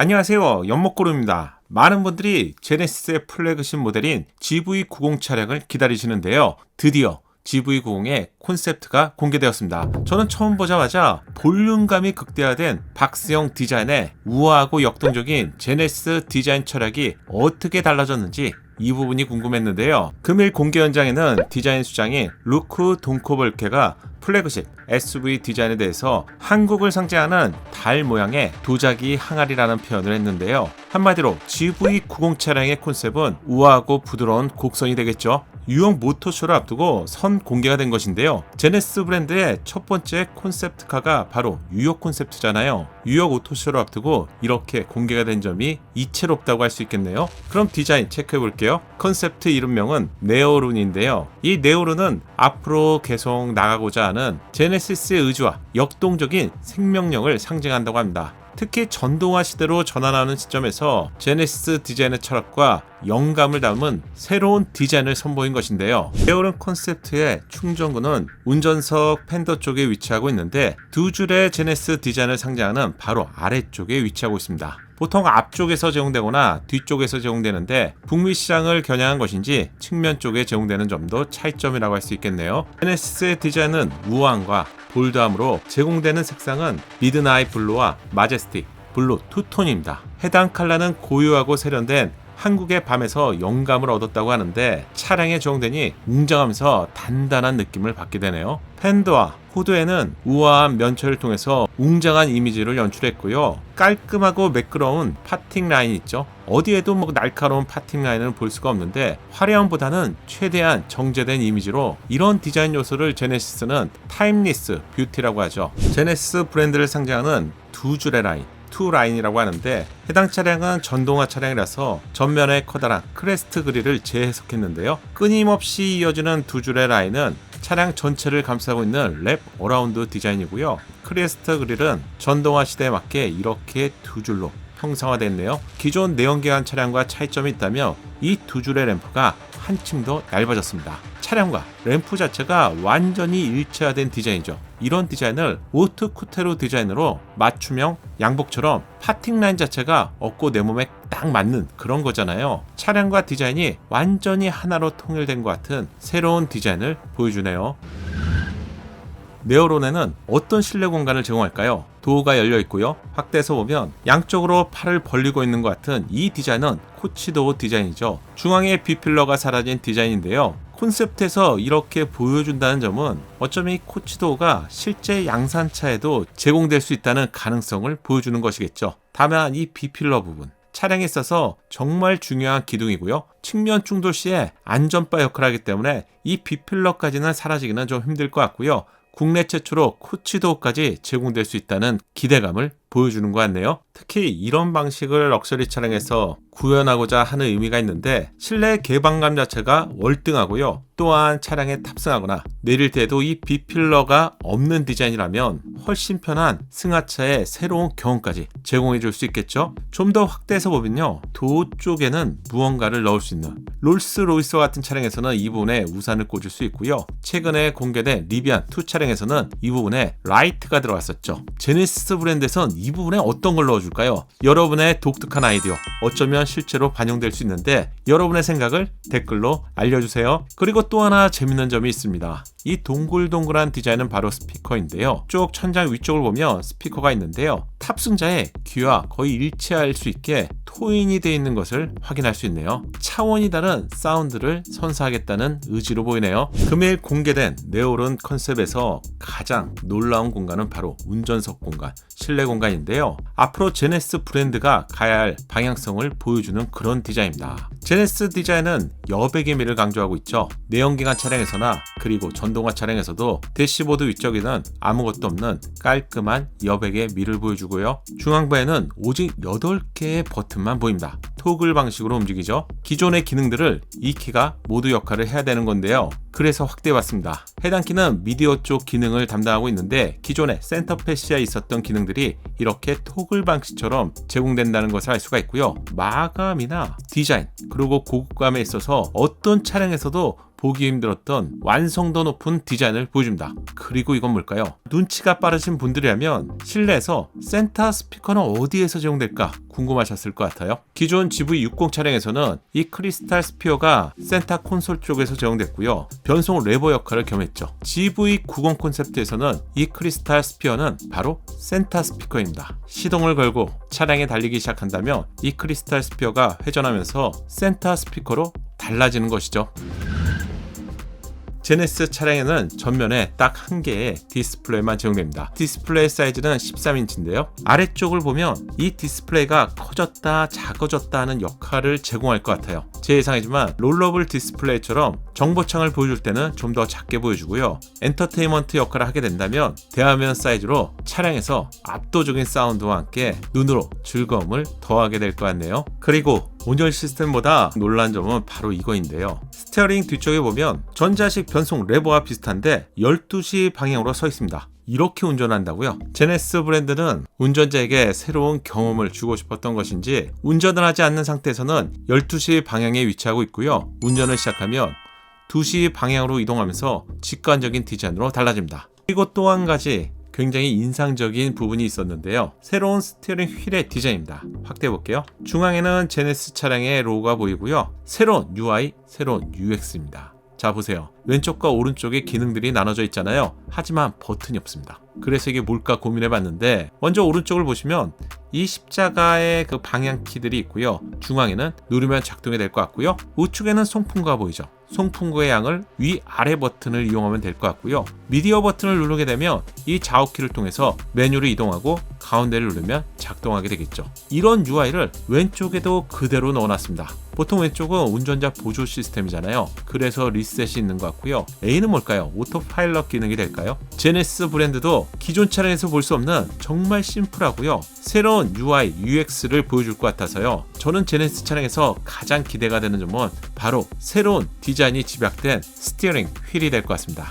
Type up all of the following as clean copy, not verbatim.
안녕하세요. 연목고루입니다. 많은 분들이 제네시스의 플래그십 모델인 GV90 차량을 기다리시는데요. 드디어 GV90의 콘셉트가 공개되었습니다. 저는 처음 보자마자 볼륨감이 극대화된 박스형 디자인에 우아하고 역동적인 제네시스 디자인 철학이 어떻게 달라졌는지 이 부분이 궁금했는데요. 금일 공개 현장에는 디자인 수장인 루크 돈코볼케가 플래그십 SUV 디자인에 대해서 한국을 상징하는 달 모양의 도자기 항아리라는 표현을 했는데요. 한마디로 GV90 차량의 콘셉트는 우아하고 부드러운 곡선이 되겠죠. 뉴욕 모터쇼를 앞두고 선 공개가 된 것인데요. 제네시스 브랜드의 첫 번째 콘셉트카가 바로 뉴욕 콘셉트잖아요. 뉴욕 오토쇼를 앞두고 이렇게 공개가 된 점이 이채롭다고 할 수 있겠네요. 그럼 디자인 체크해 볼게요. 컨셉트 이름명은 네오룬인데요. 이 네오룬은 앞으로 계속 나가고자 하는 제네시스의 의지와 역동적인 생명력을 상징한다고 합니다. 특히 전동화 시대로 전환하는 시점에서 제네시스 디자인의 철학과 영감을 담은 새로운 디자인을 선보인 것인데요. 네오룬 컨셉트의 충전구는 운전석 팬더 쪽에 위치하고 있는데 두 줄의 제네시스 디자인을 상징하는 바로 아래쪽에 위치하고 있습니다. 보통 앞쪽에서 제공되거나 뒤쪽에서 제공되는데 북미 시장을 겨냥한 것인지 측면 쪽에 제공되는 점도 차이점이라고 할 수 있겠네요. 제네시스의 디자인은 우아함과 볼드함으로 제공되는 색상은 미드나잇 블루와 마제스틱 블루 투톤입니다. 해당 컬러는 고유하고 세련된 한국의 밤에서 영감을 얻었다고 하는데 차량에 적용되니 웅장하면서 단단한 느낌을 받게 되네요. 팬더와 후드에는 우아한 면체를 통해서 웅장한 이미지를 연출했고요. 깔끔하고 매끄러운 파팅 라인 있죠. 어디에도 날카로운 파팅 라인을 볼 수가 없는데 화려함보다는 최대한 정제된 이미지로 이런 디자인 요소를 제네시스는 타임리스 뷰티라고 하죠. 제네시스 브랜드를 상징하는 두 줄의 라인 투 라인이라고 하는데 해당 차량은 전동화 차량이라서 전면에 커다란 크레스트 그릴을 재해석했는데요. 끊임없이 이어지는 두 줄의 라인은 차량 전체를 감싸고 있는 랩 어라운드 디자인이고요. 크레스트 그릴은 전동화 시대에 맞게 이렇게 두 줄로 형상화됐네요. 기존 내연기관 차량과 차이점이 있다면 이 두 줄의 램프가 한층 더 얇아졌습니다. 차량과 램프 자체가 완전히 일체화된 디자인이죠. 이런 디자인을 오트쿠테르 디자인으로 맞춤형 양복처럼 파팅 라인 자체가 없고 내 몸에 딱 맞는 그런 거잖아요. 차량과 디자인이 완전히 하나로 통일된 것 같은 새로운 디자인을 보여주네요. 네오룬에는 어떤 실내 공간을 제공할까요? 도어가 열려 있고요. 확대해서 보면 양쪽으로 팔을 벌리고 있는 것 같은 이 디자인은 코치도어 디자인이죠. 중앙에 B필러가 사라진 디자인인데요. 콘셉트에서 이렇게 보여준다는 점은 어쩌면 이 코치도어가 실제 양산차에도 제공될 수 있다는 가능성을 보여주는 것이겠죠. 다만 이 B필러 부분 차량에 있어서 정말 중요한 기둥이고요. 측면 충돌 시에 안전바 역할을 하기 때문에 이 B필러까지는 사라지기는 좀 힘들 것 같고요. 국내 최초로 코치도어까지 제공될 수 있다는 기대감을 보여주는 것 같네요. 특히 이런 방식을 럭셔리 차량에서 구현하고자 하는 의미가 있는데 실내 개방감 자체가 월등하고요. 또한 차량에 탑승하거나 내릴 때도 이 B필러가 없는 디자인이라면 훨씬 편한 승하차의 새로운 경험까지 제공해 줄 수 있겠죠. 좀 더 확대해서 보면요. 도어 쪽에는 무언가를 넣을 수 있는 롤스로이스와 같은 차량에서는 이 부분에 우산을 꽂을 수 있고요. 최근에 공개된 리비안2 차량에서는 이 부분에 라이트가 들어갔었죠. 제네시스 브랜드에선 이 부분에 어떤 걸 넣어줄까요? 여러분의 독특한 아이디어 어쩌면 실제로 반영될 수 있는데 여러분의 생각을 댓글로 알려주세요. 그리고 또 하나 재밌는 점이 있습니다. 이 동글동글한 디자인은 바로 스피커인데요. 쭉 천장 위쪽을 보면 스피커가 있는데요. 탑승자의 귀와 거의 일치할 수 있게 토인이 되어 있는 것을 확인할 수 있네요. 차원이 다른 사운드를 선사하겠다는 의지로 보이네요. 금일 공개된 네오룬 컨셉에서 가장 놀라운 공간은 바로 운전석 공간, 실내 공간인데요. 앞으로 제네시스 브랜드가 가야 할 방향성을 보여주는 그런 디자인입니다. 제네시스 디자인은 여백의 미를 강조하고 있죠. 내연기관 차량에서나 그리고 전동화 차량에서도 대시보드 위쪽에는 아무것도 없는 깔끔한 여백의 미를 보여주고요. 중앙부에는 오직 8개의 버튼만 보입니다. 토글 방식으로 움직이죠. 기존의 기능들을 이 키가 모두 역할을 해야 되는 건데요. 그래서 확대해봤습니다. 해당 키는 미디어 쪽 기능을 담당하고 있는데 기존에 센터 패시아에 있었던 기능들이 이렇게 토글 방식처럼 제공된다는 것을 알 수가 있고요. 마감이나 디자인 그리고 고급감에 있어서 어떤 차량에서도 보기 힘들었던 완성도 높은 디자인을 보여줍니다. 그리고 이건 뭘까요? 눈치가 빠르신 분들이라면 실내에서 센터 스피커는 어디에서 제공될까 궁금하셨을 것 같아요. 기존 GV60 차량에서는 이 크리스탈 스피어가 센터 콘솔 쪽에서 제공됐고요. 변속 레버 역할을 겸했죠. GV90 콘셉트에서는 이 크리스탈 스피어는 바로 센터 스피커입니다. 시동을 걸고 차량에 달리기 시작한다면 이 크리스탈 스피어가 회전하면서 센터 스피커로 달라지는 것이죠. 제네시스 차량에는 전면에 딱 한 개의 디스플레이만 제공됩니다. 디스플레이 사이즈는 13인치인데요. 아래쪽을 보면 이 디스플레이가 커졌다 작아졌다 하는 역할을 제공할 것 같아요. 제 예상이지만 롤러블 디스플레이처럼 정보창을 보여줄 때는 좀 더 작게 보여주고요. 엔터테인먼트 역할을 하게 된다면 대화면 사이즈로 차량에서 압도적인 사운드와 함께 눈으로 즐거움을 더하게 될 것 같네요. 그리고 온열 시스템보다 놀란 점은 바로 이거인데요. 스티어링 뒤쪽에 보면 전자식 변속 레버와 비슷한데 12시 방향으로 서 있습니다. 이렇게 운전한다고요? 제네시스 브랜드는 운전자에게 새로운 경험을 주고 싶었던 것인지 운전을 하지 않는 상태에서는 12시 방향에 위치하고 있고요. 운전을 시작하면 2시 방향으로 이동하면서 직관적인 디자인으로 달라집니다. 그리고 또 한 가지 굉장히 인상적인 부분이 있었는데요. 새로운 스티어링 휠의 디자인입니다. 확대해 볼게요. 중앙에는 제네시스 차량의 로고가 보이고요. 새로운 UI, 새로운 UX입니다. 자 보세요. 왼쪽과 오른쪽에 기능들이 나눠져 있잖아요. 하지만 버튼이 없습니다. 그래서 이게 뭘까 고민해 봤는데 먼저 오른쪽을 보시면 이 십자가의 그 방향 키들이 있고요. 중앙에는 누르면 작동이 될 것 같고요. 우측에는 송풍구가 보이죠. 송풍구의 양을 위아래 버튼을 이용하면 될 것 같고요. 미디어 버튼을 누르게 되면 이 좌우키를 통해서 메뉴를 이동하고 가운데를 누르면 작동하게 되겠죠. 이런 UI를 왼쪽에도 그대로 넣어놨습니다. 보통 왼쪽은 운전자 보조 시스템이잖아요. 그래서 리셋이 있는 것 같고요. A는 뭘까요? 오토파일럿 기능이 될까요? 제네시스 브랜드도 기존 차량에서 볼 수 없는 정말 심플하고요. 새로운 UI, UX를 보여줄 것 같아서요. 저는 제네시스 차량에서 가장 기대가 되는 점은 바로 새로운 디자인이 집약된 스티어링 휠이 될 것 같습니다.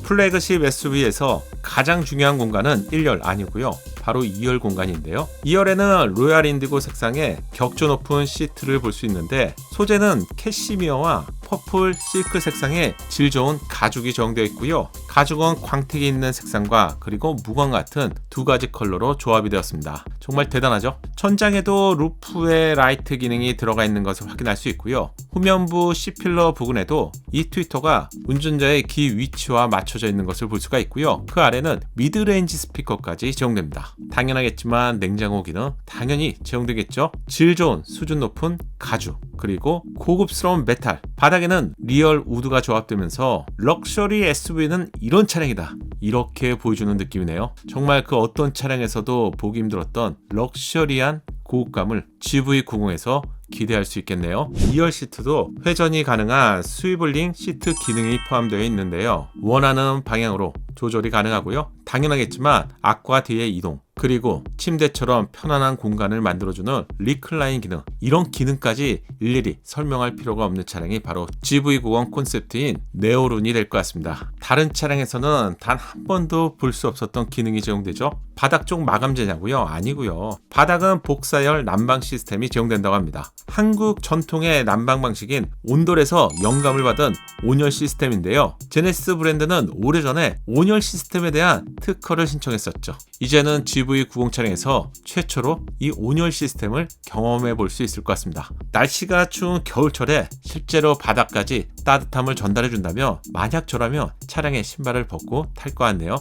플래그십 SUV에서 가장 중요한 공간은 1열 아니고요. 바로 2열 공간인데요. 2열에는 로얄 인디고 색상의 격조 높은 시트를 볼 수 있는데 소재는 캐시미어와 퍼플 실크 색상의 질 좋은 가죽이 적용되어 있고요. 가죽은 광택이 있는 색상과 그리고 무광 같은 두 가지 컬러로 조합이 되었습니다. 정말 대단하죠? 천장에도 루프의 라이트 기능이 들어가 있는 것을 확인할 수 있고요. 후면부 C필러 부근에도 이 트위터가 운전자의 귀 위치와 맞춰져 있는 것을 볼 수가 있고요. 그 아래는 미드레인지 스피커까지 제공됩니다. 당연하겠지만 냉장고 기능 당연히 제공되겠죠. 질 좋은 수준 높은 가죽 그리고 고급스러운 메탈 바닥에는 리얼 우드가 조합되면서 럭셔리 SUV는 이런 차량이다 이렇게 보여주는 느낌이네요. 정말 그 어떤 차량에서도 보기 힘들었던 럭셔리한 고급감을 GV90에서 기대할 수 있겠네요. 2열 시트도 회전이 가능한 스위블링 시트 기능이 포함되어 있는데요. 원하는 방향으로 조절이 가능하고요. 당연하겠지만 앞과 뒤의 이동 그리고 침대처럼 편안한 공간을 만들어주는 리클라인 기능 이런 기능까지 일일이 설명할 필요가 없는 차량이 바로 GV90 콘셉트인 네오룬이 될 것 같습니다. 다른 차량에서는 단 한 번도 볼 수 없었던 기능이 제공되죠. 바닥 쪽 마감 제냐고요? 아니고요. 바닥은 복사열 난방 시스템이 제공된다고 합니다. 한국 전통의 난방 방식인 온돌에서 영감을 받은 온열 시스템인데요. 제네시스 브랜드는 오래전에 온열 시스템에 대한 특허를 신청했었죠. 이제는 GV90 차량에서 최초로 이 온열 시스템을 경험해 볼 수 있을 것 같습니다. 날씨가 추운 겨울철에 실제로 바닥까지 따뜻함을 전달해 준다면 만약 저라면 차량에 신발을 벗고 탈 것 같네요.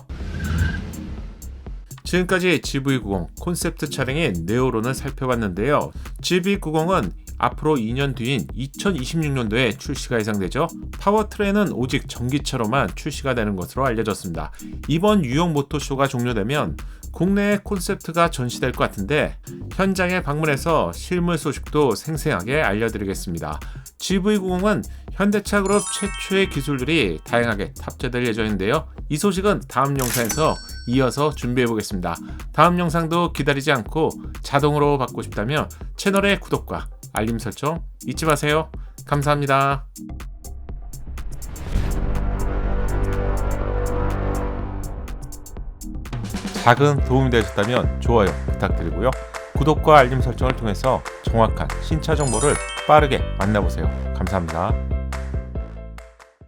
지금까지 GV90 콘셉트 차량인 네오론을 살펴봤는데요. GV90은 앞으로 2년 뒤인 2026년도에 출시가 예상되죠. 파워트레인은 오직 전기차로만 출시가 되는 것으로 알려졌습니다. 이번 뉴욕 모터쇼가 종료되면 국내에 콘셉트가 전시될 것 같은데 현장에 방문해서 실물 소식도 생생하게 알려드리겠습니다. GV90은 현대차 그룹 최초의 기술들이 다양하게 탑재될 예정인데요. 이 소식은 다음 영상에서 이어서 준비해 보겠습니다. 다음 영상도 기다리지 않고 자동으로 받고 싶다면 채널의 구독과 알림 설정 잊지 마세요. 감사합니다. 작은 도움이 되셨다면 좋아요 부탁드리고요. 구독과 알림 설정을 통해서 정확한 신차 정보를 빠르게 만나보세요. 감사합니다.